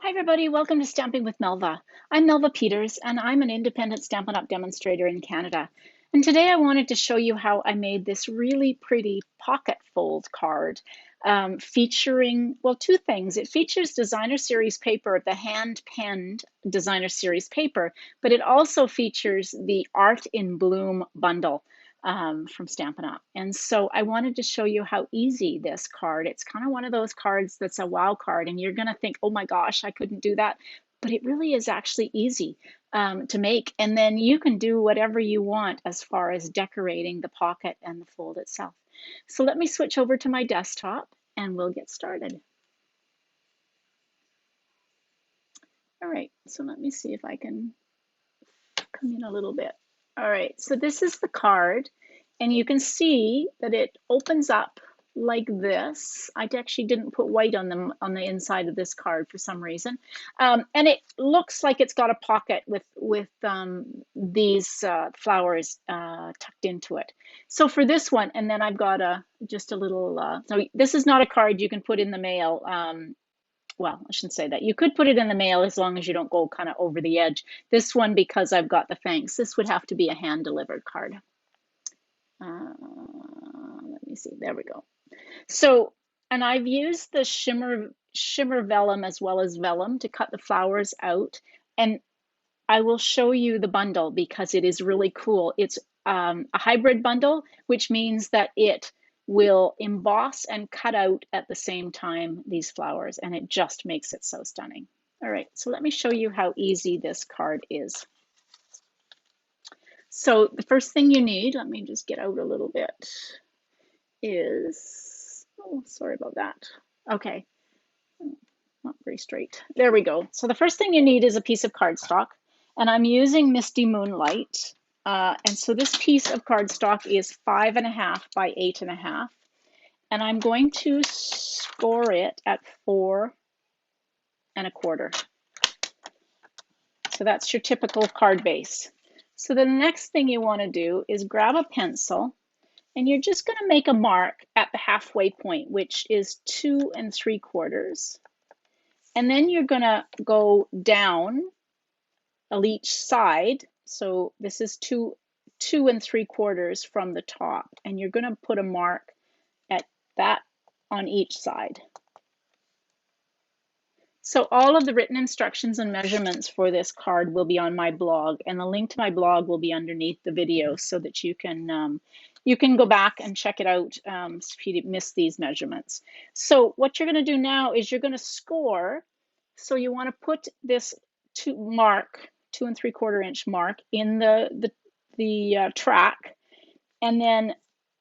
Hi everybody, welcome to Stamping with Melva. I'm Melva Peters and I'm an independent Stampin' Up! Demonstrator in Canada. And today I wanted to show you how I made this really pretty pocket fold card featuring, well, two things. It features designer series paper, the hand-penned designer series paper, but it also features the Art in Bloom bundle from Stampin' Up. And so I wanted to show you how easy this card. It's kind of one of those cards that's a wow card, and you're going to think, oh my gosh, I couldn't do that. But it really is actually easy to make. And then you can do whatever you want as far as decorating the pocket and the fold itself. So let me switch over to my desktop and we'll get started. All right, so let me see if I can come in a little bit. All right, so this is the card, and you can see that it opens up like this. I actually didn't put white on the inside of this card for some reason, and it looks like it's got a pocket with these flowers tucked into it. So for this one, and then I've got just a little. So this is not a card you can put in the mail. Well, I shouldn't say that. You could put it in the mail as long as you don't go kind of over the edge. This one, because I've got the thanks, this would have to be a hand-delivered card. Let me see. There we go. So, and I've used the shimmer vellum as well as vellum to cut the flowers out. And I will show you the bundle because it is really cool. It's a hybrid bundle, which means that it will emboss and cut out at the same time these flowers, and it just makes it so stunning. All right, so let me show you how easy this card is. So the first thing you need, let me just get out a little bit, is, oh, sorry about that. Okay, not very straight. There we go. So the first thing you need is a piece of cardstock, and I'm using Misty Moonlight. And so this piece of cardstock is 5.5 by 8.5, and I'm going to score it at 4.25. So that's your typical card base. So the next thing you want to do is grab a pencil, and you're just going to make a mark at the halfway point, which is 2.75. And then you're going to go down on each side. So this is 2.75 from the top, and you're going to put a mark at that on each side. So all of the written instructions and measurements for this card will be on my blog, and the link to my blog will be underneath the video so that you can go back and check it out if you missed these measurements. So what you're going to do now is you're going to score. So you want to put this 2.75 inch mark in the track, and then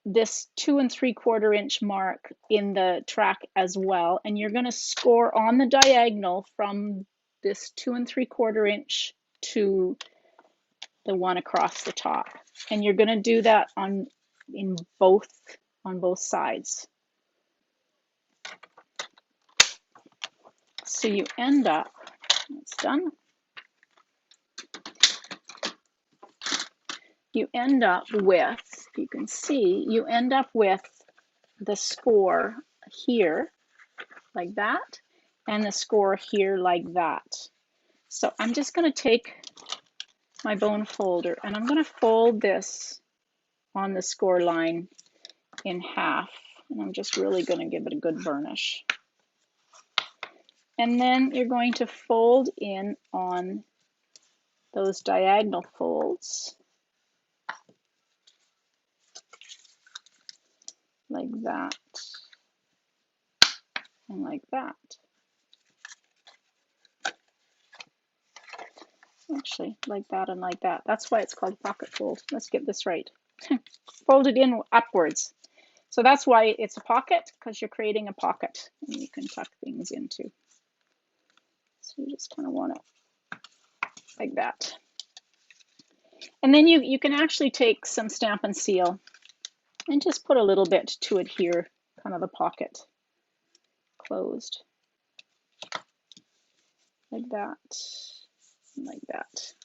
this 2.75 inch mark in the track as well. And you're going to score on the diagonal from this 2.75 inch to the one across the top. And you're going to do that on both sides. So you end up, it's done. You end up with, you can see, you end up with the score here like that, and the score here like that. So I'm just going to take my bone folder and I'm going to fold this on the score line in half, and I'm just really going to give it a good burnish. And then you're going to fold in on those diagonal folds like that and like that. Actually, like that and like that. That's why it's called pocket fold. Let's get this right. Fold it in upwards. So that's why it's a pocket, because you're creating a pocket and you can tuck things into. So you just kind of want it like that. And then you can actually take some Stampin' Seal and just put a little bit to adhere kind of the pocket closed. Like that, and like that.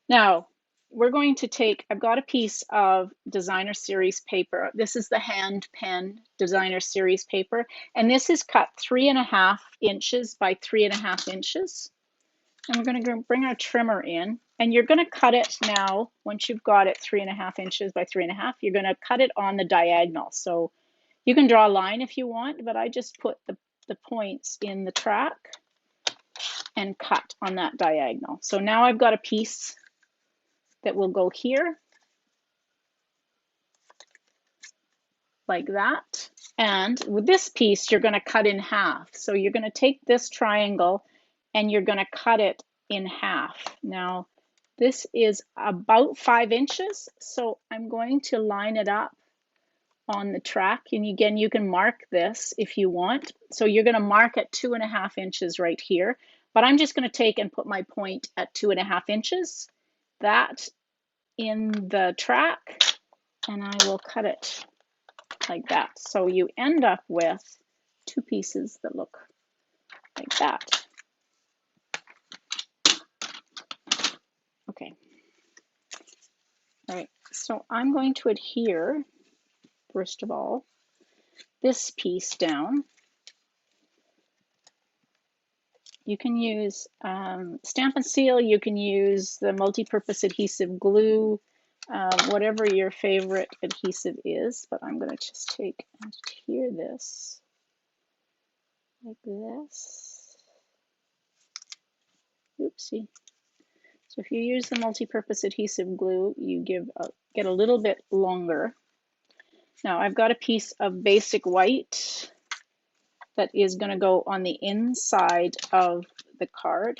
Now, we're going to take, I've got a piece of designer series paper. This is the hand pen designer series paper, and this is cut 3.5 inches by 3.5 inches. And we're going to bring our trimmer in, and you're going to cut it now. Once you've got it 3.5 inches by 3.5, you're going to cut it on the diagonal. So you can draw a line if you want, but I just put the points in the track and cut on that diagonal. So now I've got a piece that will go here like that. And with this piece, you're going to cut in half. So you're going to take this triangle and you're going to cut it in half. Now, this is about 5 inches. So I'm going to line it up on the track. And again, you can mark this if you want. So you're going to mark at 2.5 inches right here. But I'm just going to take and put my point at 2.5 inches. That in the track, and I will cut it like that. So you end up with 2 pieces that look like that. Okay. All right, so I'm going to adhere, first of all, this piece down. You can use Stampin' Seal, you can use the multi-purpose adhesive glue, whatever your favorite adhesive is, but I'm going to just take and adhere this like this. Oopsie. So if you use the multi-purpose adhesive glue, you get a little bit longer. Now I've got a piece of basic white that is going to go on the inside of the card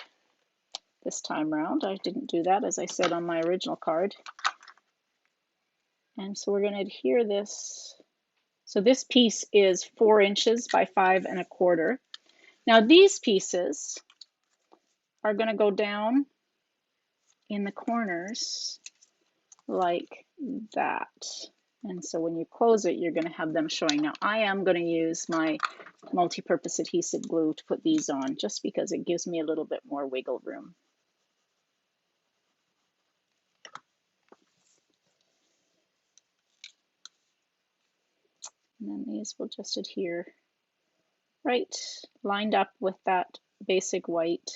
this time around. I didn't do that, as I said, on my original card. And so we're going to adhere this. So this piece is 4 inches by 5.25. Now these pieces are going to go down in the corners like that. And so when you close it, you're going to have them showing. Now I am going to use my multi-purpose adhesive glue to put these on, just because it gives me a little bit more wiggle room. And then these will just adhere right lined up with that basic white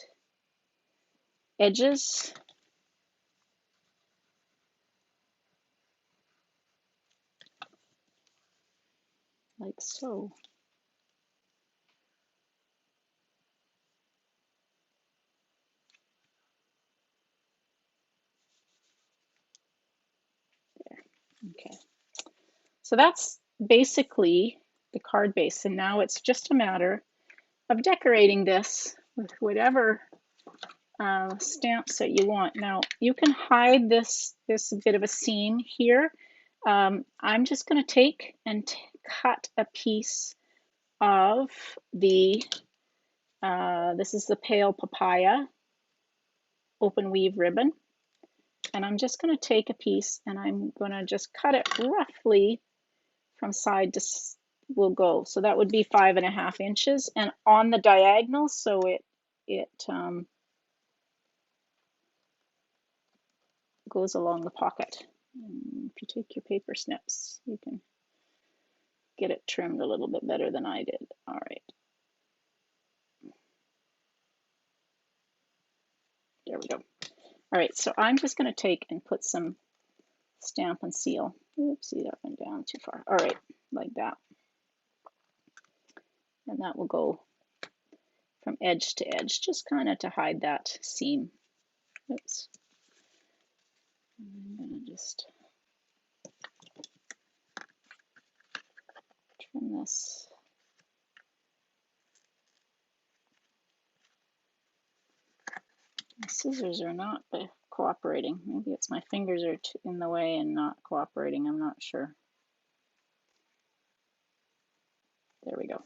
edges. Like so. There. Okay. So that's basically the card base, and now it's just a matter of decorating this with whatever stamps that you want. Now you can hide this bit of a seam here. I'm just going to take and cut a piece of the this is the pale papaya open weave ribbon, and I'm just going to take a piece and I'm going to just cut it roughly from side to will go. So that would be 5.5 inches, and on the diagonal, so it goes along the pocket. And if you take your paper snips, you can get it trimmed a little bit better than I did. All right. There we go. All right, so I'm just going to take and put some Stampin' Seal. Oopsie, that went down too far. All right, like that. And that will go from edge to edge, just kind of to hide that seam. Oops. I'm going to just trim this. My scissors are not cooperating. Maybe it's my fingers are in the way and not cooperating. I'm not sure. There we go.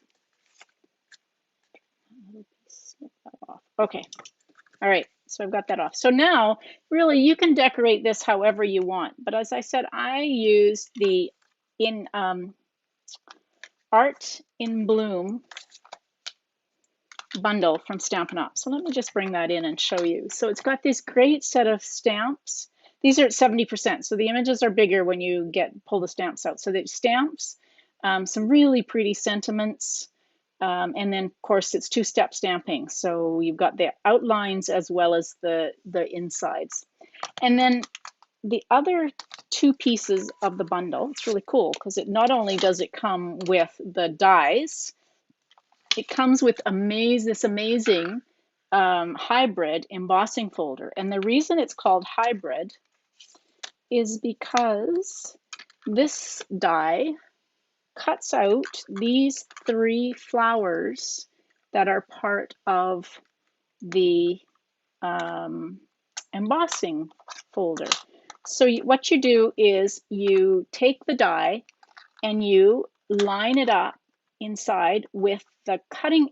Snip that off. Okay. All right. So I've got that off. So now, really, you can decorate this however you want. But as I said, I used the Art in Bloom bundle from Stampin' Up. So let me just bring that in and show you. So it's got this great set of stamps. These are at 70%, so the images are bigger when you pull the stamps out. So the stamps, some really pretty sentiments, and then of course it's two-step stamping. So you've got the outlines as well as the insides. And then the other two pieces of the bundle, it's really cool because it not only does it come with the dies, it comes with this amazing hybrid embossing folder. And the reason it's called hybrid is because this die cuts out these 3 flowers that are part of the embossing folder. So what you do is you take the die and you line it up inside with the cutting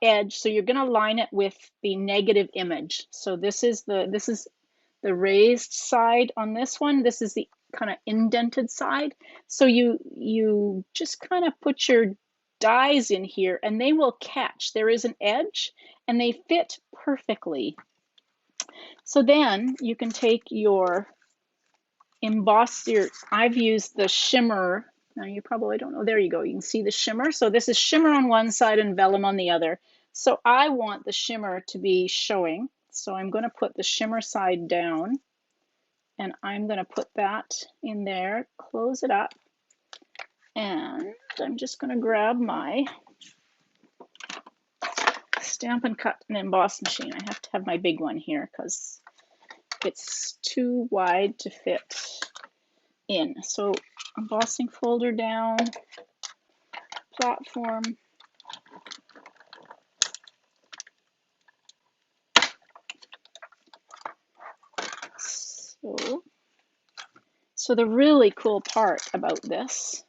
edge. So you're going to line it with the negative image. So this is the raised side on this one. This is the kind of indented side. So you just kind of put your dies in here and they will catch. There is an edge and they fit perfectly. So then you can take your I've used the shimmer. Now you probably don't know. There you go. You can see the shimmer. So this is shimmer on one side and vellum on the other. So I want the shimmer to be showing. So I'm going to put the shimmer side down and I'm going to put that in there, close it up, and I'm just going to grab my Stampin' Cut and Emboss machine. I have to have my big one here because it's too wide to fit in. So embossing folder down, platform. So the really cool part about this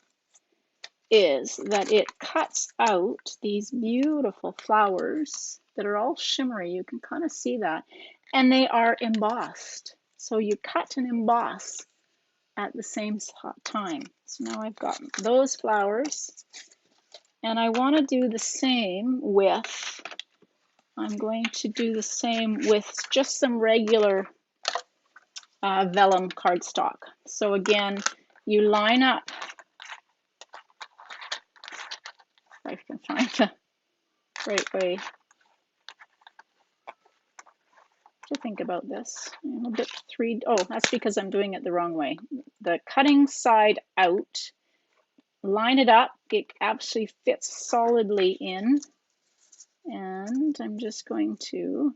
is that it cuts out these beautiful flowers that are all shimmery. You can kind of see that. And they are embossed. So you cut and emboss at the same time. So now I've got those flowers. And I want to do the same with, I'm going to do the same with just some regular vellum cardstock. So again, you line up, if I can find the right way to think about this. I'm a bit oh, that's because I'm doing it the wrong way. The cutting side out, line it up, it actually fits solidly in. And I'm just going to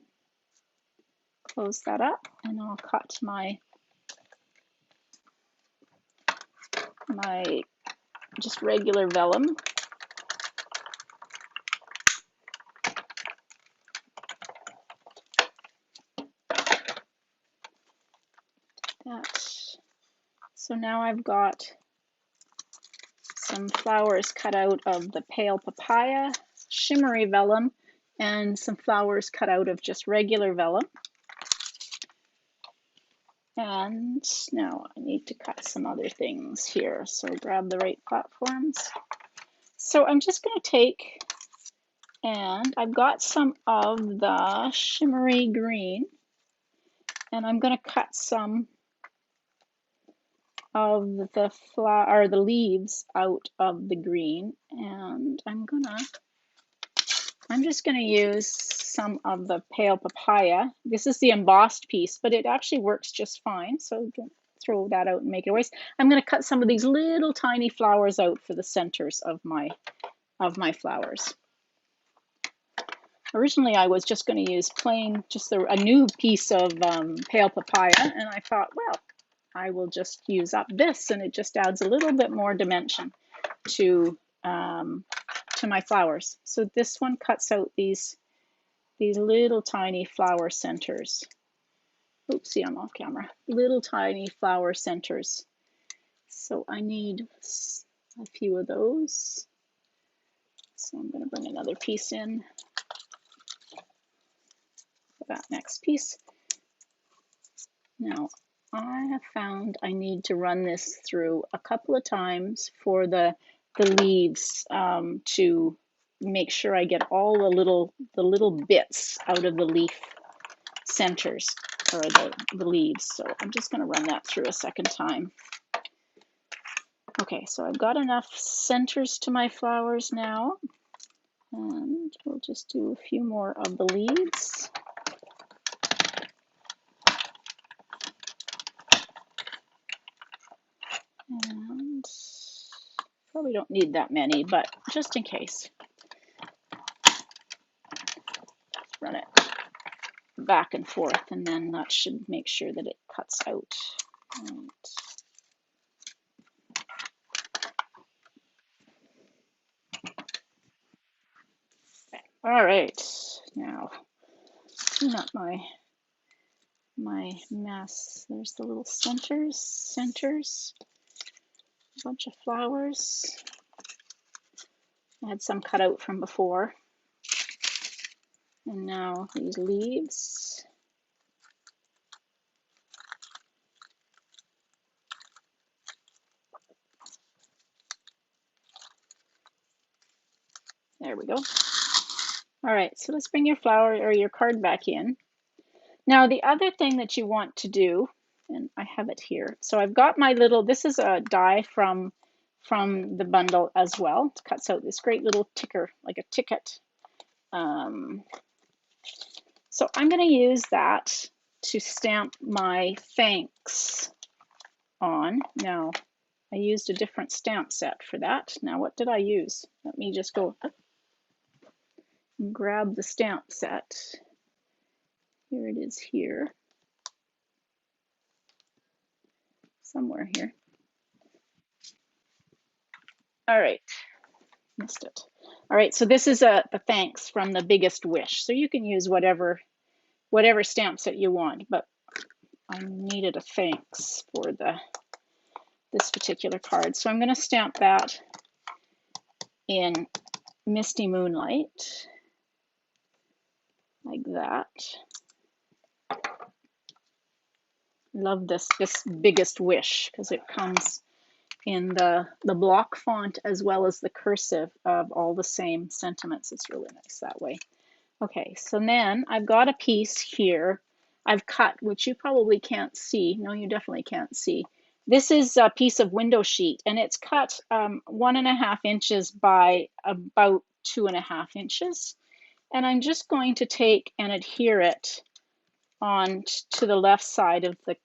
close that up and I'll cut my just regular vellum. So now I've got some flowers cut out of the pale papaya, shimmery vellum, and some flowers cut out of just regular vellum. And now I need to cut some other things here. So grab the right platforms. So I'm just going to take, and I've got some of the shimmery green, and I'm going to cut some of the leaves out of the green, and I'm just going to use some of the pale papaya. This is the embossed piece, but it actually works just fine, so don't throw that out and make it waste. I'm going to cut some of these little tiny flowers out for the centers of my flowers. Originally, I was just going to use plain, just a new piece of pale papaya, and I thought, well, I will just use up this, and it just adds a little bit more dimension to my flowers. So this one cuts out these little tiny flower centers. Oopsie, I'm off camera. Little tiny flower centers. So I need a few of those. So I'm going to bring another piece in for that next piece. Now, I have found I need to run this through a couple of times for the leaves to make sure I get all the little bits out of the leaf centers. or the leaves. So I'm just going to run that through a second time. Okay, so I've got enough centers to my flowers now, and we'll just do a few more of the leaves. And probably don't need that many, but just in case. Run it back and forth, and then that should make sure that it cuts out. Right. All right, now clean up my mess. There's the little centers, a bunch of flowers. I had some cut out from before. And now these leaves. There we go. All right, so let's bring your flower or your card back in. Now the other thing that you want to do, and I have it here. So I've got my little, this is a die from the bundle as well. It cuts out this great little ticker, like a ticket. So I'm going to use that to stamp my thanks on. Now, I used a different stamp set for that. Now, what did I use? Let me just go and grab the stamp set. Here it is here. Somewhere here. All right, missed it. All right, so this is the thanks from the Biggest Wish. So you can use whatever stamp set you want, but I needed a thanks for this particular card. So I'm going to stamp that in Misty Moonlight, like that. Love this Biggest Wish because it comes in the block font as well as the cursive of all the same sentiments. It's really nice that way. Okay, so then I've got a piece here I've cut, which you probably can't see. No, you definitely can't see. This is a piece of window sheet, and it's cut 1.5 inches by about 2.5 inches. And I'm just going to take and adhere it on to the left side of the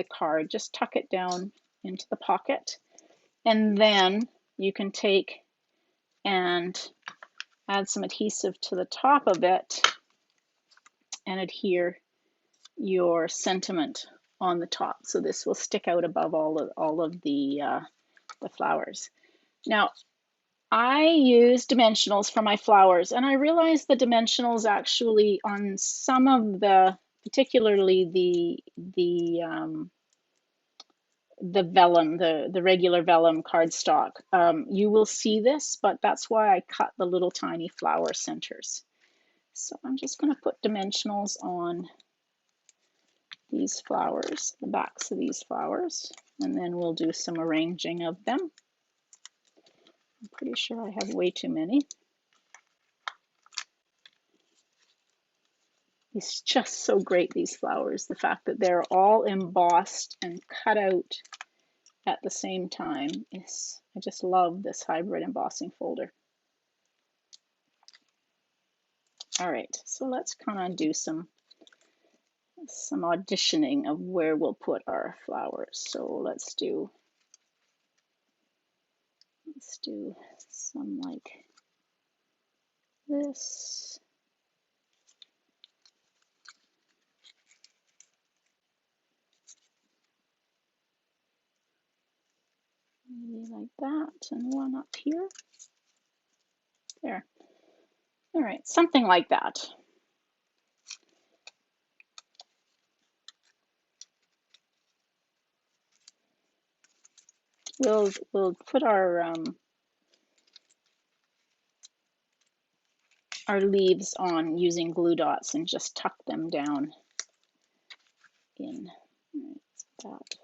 card. Just tuck it down into the pocket. And then you can take and add some adhesive to the top of it and adhere your sentiment on the top. So this will stick out above all of the flowers. Now, I use dimensionals for my flowers, and I realized the dimensionals actually on some of the, particularly the vellum, the regular vellum cardstock, you will see this, but that's why I cut the little tiny flower centers. So I'm just going to put dimensionals on these flowers, the backs of these flowers, and then we'll do some arranging of them. I'm pretty sure I have way too many. It's just so great, these flowers, the fact that they're all embossed and cut out at the same time. I just love this hybrid embossing folder. All right, so let's kind of do some auditioning of where we'll put our flowers. So let's do some like this. Maybe like that, and one up here. There. All right, something like that. We'll put our leaves on using glue dots and just tuck them down in. All right, that.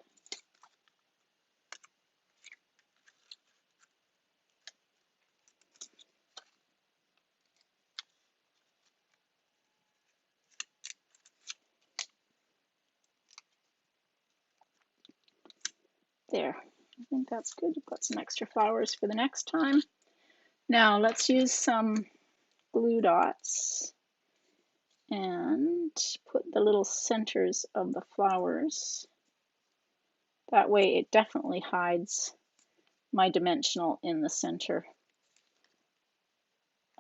There, I think that's good. We've got some extra flowers for the next time. Now let's use some glue dots and put the little centers of the flowers. That way it definitely hides my dimensional in the center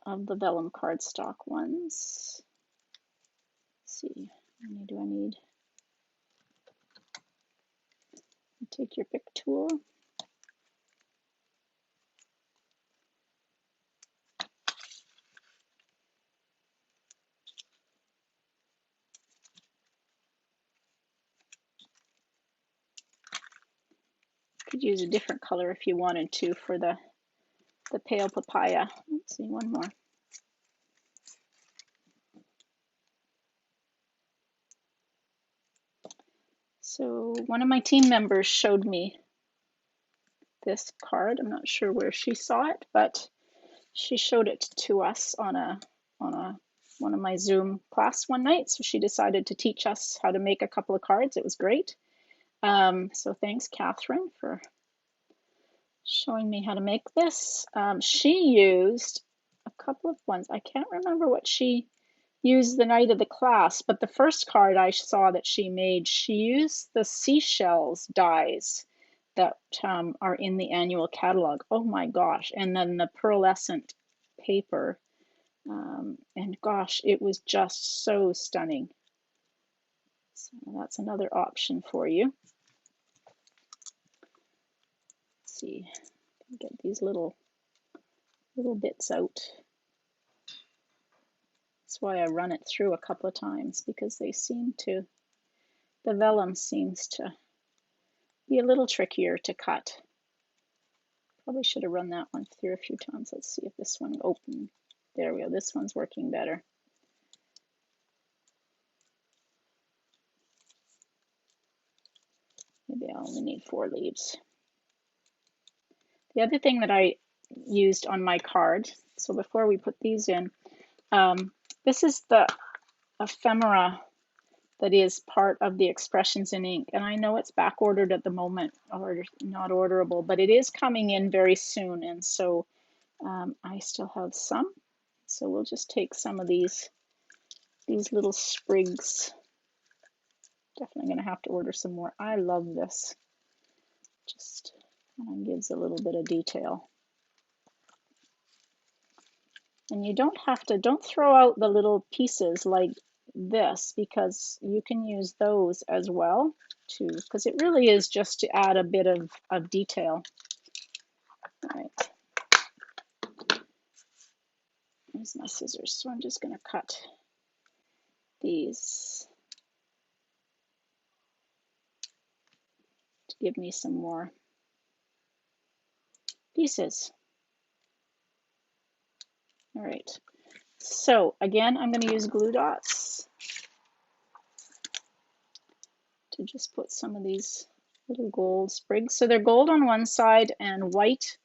of the vellum cardstock ones. Let's see, how many do I need? Take your pick tool. Could use a different color if you wanted to for the pale papaya. Let's see, one more. So one of my team members showed me this card. I'm not sure where she saw it, but she showed it to us on one of my Zoom class one night. So she decided to teach us how to make a couple of cards. It was great. So thanks, Catherine, for showing me how to make this. She used a couple of ones. I can't remember what she used the night of the class, but the first card I saw that she made, she used the seashells dies that are in the annual catalog. Oh my gosh. And then the pearlescent paper. And gosh, it was just so stunning. So that's another option for you. Let's see, get these little bits out. That's why I run it through a couple of times, because they seem to, the vellum seems to be a little trickier to cut. Probably should have run that one through a few times. Let's see if this one opened. There we go. This one's working better. Maybe I only need 4 leaves. The other thing that I used on my card, so before we put these in, this is the ephemera that is part of the Expressions in Ink. And I know it's back ordered at the moment, or not orderable, but it is coming in very soon. And so I still have some. So we'll just take some of these little sprigs. Definitely going to have to order some more. I love this. Just kind of gives a little bit of detail. And you don't have to, don't throw out the little pieces like this, because you can use those as well too, because it really is just to add a bit of detail. All right. Here's my scissors. So I'm just going to cut these to give me some more pieces. All right. So again, I'm going to use glue dots to just put some of these little gold sprigs. So they're gold on one side and white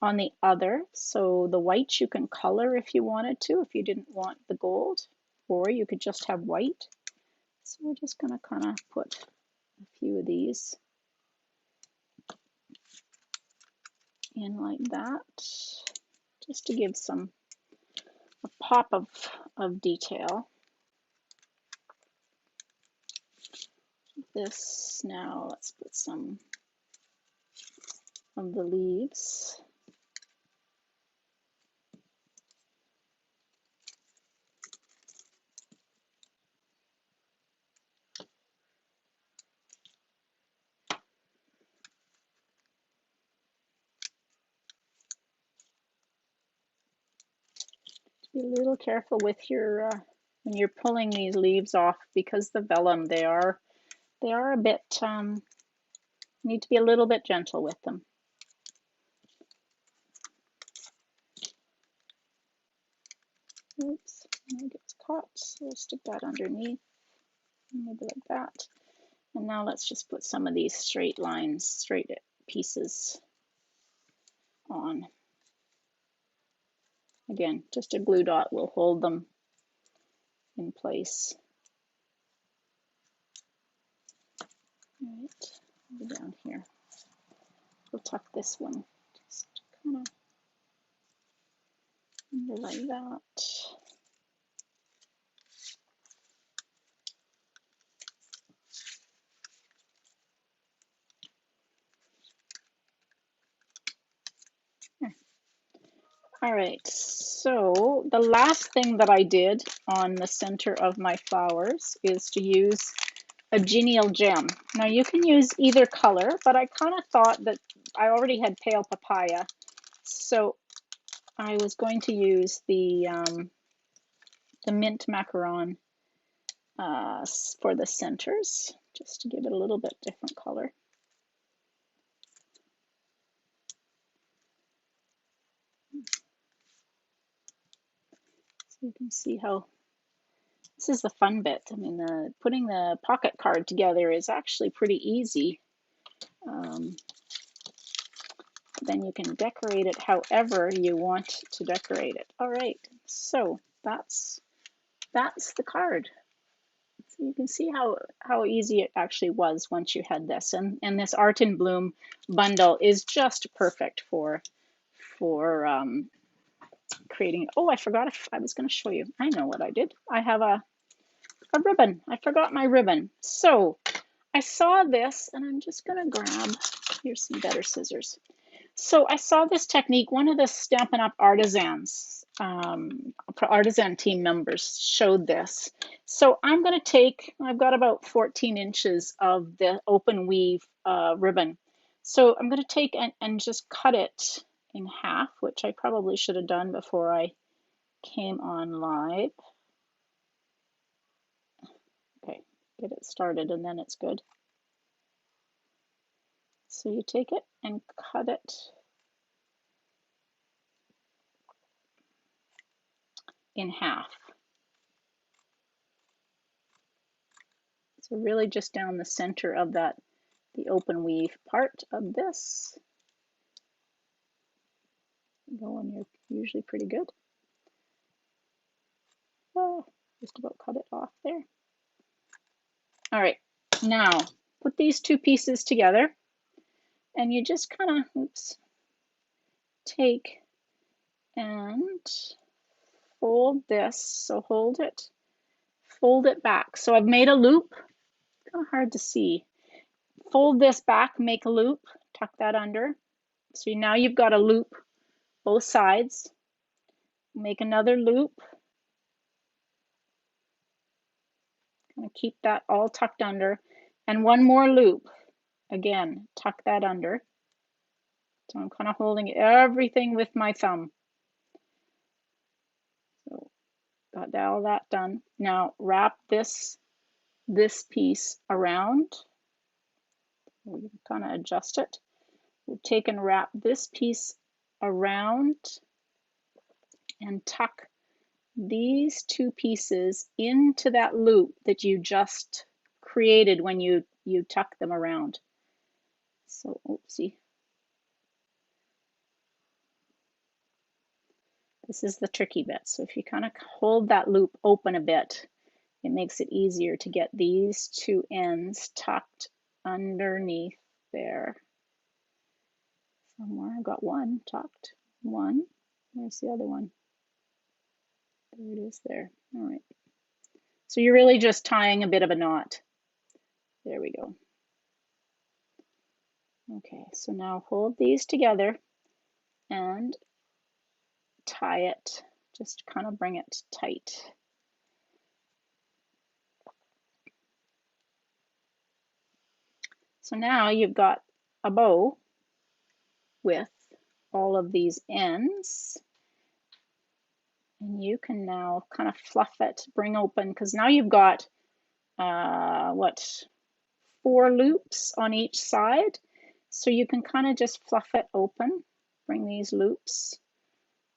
on the other. So the white you can color if you wanted to, if you didn't want the gold, or you could just have white. So we're just going to kind of put a few of these in like that, just to give a pop of detail. This now, let's put some of the leaves. Be a little careful with your when you're pulling these leaves off, because the vellum, they are a bit need to be a little bit gentle with them. Oops, it gets caught. So we'll stick that underneath, maybe like that. And now let's just put some of these straight lines, straight pieces on. Again, just a glue dot will hold them in place. All right, down here. we'll tuck this one just kind of under like that. All right, so the last thing that I did on the center of my flowers is to use a genial gem. Now you can use either color, but I kind of thought that I already had pale papaya, so I was going to use the mint macaron for the centers, just to give it a little bit different color. So you can see how this is the fun bit. I mean, putting the pocket card together is actually pretty easy. Then you can decorate it however you want to decorate it. All right, so that's the card. So you can see how easy it actually was once you had this. And this Art in Bloom bundle is just perfect for creating. Oh, I forgot if I was going to show you. I know what I did. I have a ribbon. I forgot my ribbon. So I saw this, and I'm just going to grab, here's some better scissors. So I saw this technique, one of the Stampin' Up! Artisans, artisan team members showed this. So I'm going to take, I've got about 14 inches of the open weave ribbon. So I'm going to take and just cut it in half, which I probably should have done before I came on live. Okay, get it started and then it's good. So you take it and cut it in half. So really just down the center of that, the open weave part of this. Going, you're usually pretty good. Oh, just about cut it off there. All right, now put these two pieces together and you just kind of, take and fold this. So hold it, fold it back. So I've made a loop, kind of hard to see. Fold this back, make a loop, tuck that under. So now you've got a loop both sides. Make another loop. Kind of keep that all tucked under. And one more loop. Again, tuck that under. So I'm kind of holding everything with my thumb. So got all that done. Now wrap this piece around. We kind of adjust it. We'll take and wrap this piece around and tuck these two pieces into that loop that you just created when you tuck them around. So, oopsie. This is the tricky bit. So if you kind of hold that loop open a bit, it makes it easier to get these two ends tucked underneath there. Somewhere, I've got one tucked. One. Where's the other one? There it is there. All right. So you're really just tying a bit of a knot. There we go. Okay, so now hold these together and tie it. Just kind of bring it tight. So now you've got a bow with all of these ends. And you can now kind of fluff it, bring open, because now you've got, 4 loops on each side. So you can kind of just fluff it open, bring these loops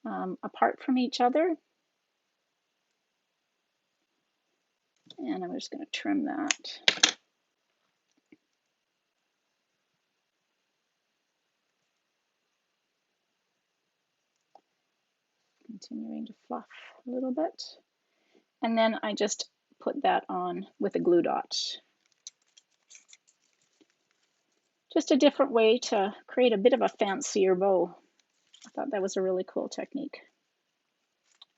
apart from each other. And I'm just going to trim that. Continuing to fluff a little bit. And then I just put that on with a glue dot. just a different way to create a bit of a fancier bow. I thought that was a really cool technique.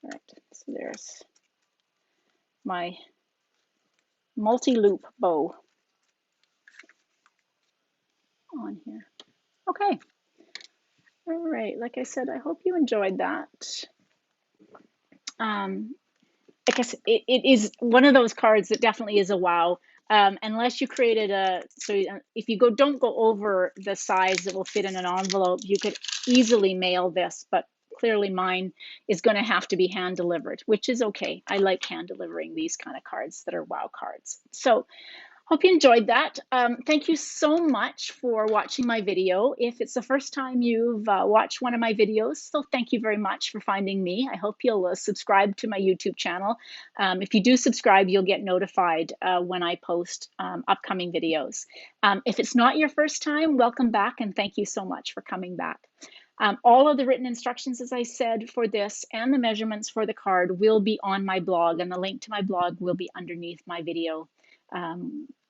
All right, so there's my multi-loop bow on here. Okay. All right, like I said, I hope you enjoyed that. I guess it is one of those cards that definitely is a wow. Unless you created if you don't go over the size that will fit in an envelope, you could easily mail this, but clearly mine is going to have to be hand delivered, which is okay. I like hand delivering these kind of cards that are wow cards. So hope you enjoyed that. Thank you so much for watching my video. If it's the first time you've watched one of my videos, so thank you very much for finding me. I hope you'll subscribe to my YouTube channel. If you do subscribe, you'll get notified when I post upcoming videos. If it's not your first time, welcome back and thank you so much for coming back. All of the written instructions, as I said, for this and the measurements for the card will be on my blog, and the link to my blog will be underneath my video.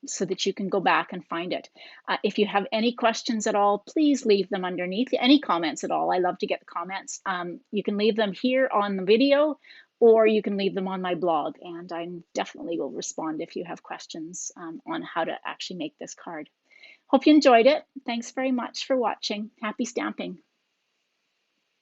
So that you can go back and find it. If you have any questions at all, please leave them underneath. Any comments at all. I love to get the comments. You can leave them here on the video, or you can leave them on my blog, and I definitely will respond if you have questions on how to actually make this card. Hope you enjoyed it. Thanks very much for watching. Happy stamping.